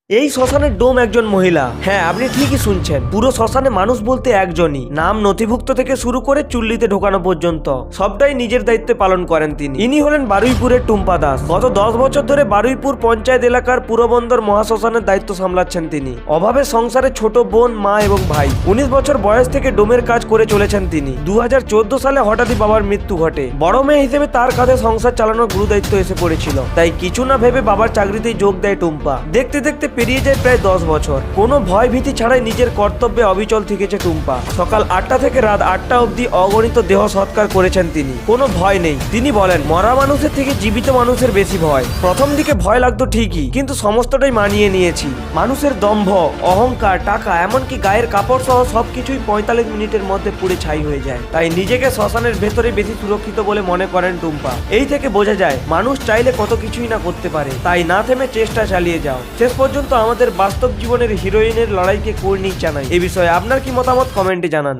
এই শ্মশানের ডোম একজন মহিলা। হ্যাঁ, আপনি ঠিকই শুনছেন, পুরো শ্মশানে মানুষ বলতে একজনই। নাম নথিভুক্ত থেকে শুরু করে চুল্লিতে ঢোকানো পর্যন্ত সবটাই নিজের দায়িত্বে পালন করেন তিনি। ইনি হলেন বারুইপুরের টুম্পা দাস। গত 10 বছর ধরে বারুইপুর পঞ্চায়েত এলাকার পুরবন্দর মহাশ্মশানের দায়িত্ব সামলাচ্ছেন তিনি। অভাবে সংসারে ছোট বোন, মা এবং ভাই। 19 বছর বয়স থেকে ডোমের কাজ করে চলেছেন তিনি। 2014 সালে হঠাৎই বাবার মৃত্যু ঘটে। বড় মেয়ে হিসেবে তার কাঁধে সংসার চালানোর গুরু দায়িত্ব এসে পড়েছিল। তাই কিছু না ভেবে বাবার চাকরিতেই যোগ দেয় টুম্পা। দেখতে দেখতে পেরিয়ে যায় প্রায় 10 বছর। কোনো ভয় ভীতি ছাড়াই নিজের কর্তব্যে অবিচল থেকেছে টুম্পা। সকাল 8টা থেকে রাত 8টা অবধি অগণিত দেহ সৎকার করেছেন তিনি। কোনো ভয় নেই। তিনি বলেন, মরা মানুষের থেকে জীবিত মানুষের বেশি ভয়। প্রথম দিকে ভয় লাগতো ঠিকই, কিন্তু সমস্তটাই মানিয়ে নিয়েছি। মানুষের দম্ভ, অহংকার, টাকা, এমনকি গায়ের কাপড় সহ সবকিছুই 45 মিনিটের মধ্যে পুড়ে ছাই হয়ে যায়। তাই নিজেকে শ্মশানের ভেতরে বেশি সুরক্ষিত বলে মনে করেন টুম্পা। এই থেকে বোঝা যায় মানুষ চাইলে কত কিছুই না করতে পারে। তাই না থেমে চেষ্টা চালিয়ে যাও। শেষ পর্যন্ত আমাদের বাস্তব জীবনের হিরোইনের লড়াইকে কর্নিক জানাই। এ বিষয়ে আপনার কি মতামত কমেন্টে জানান।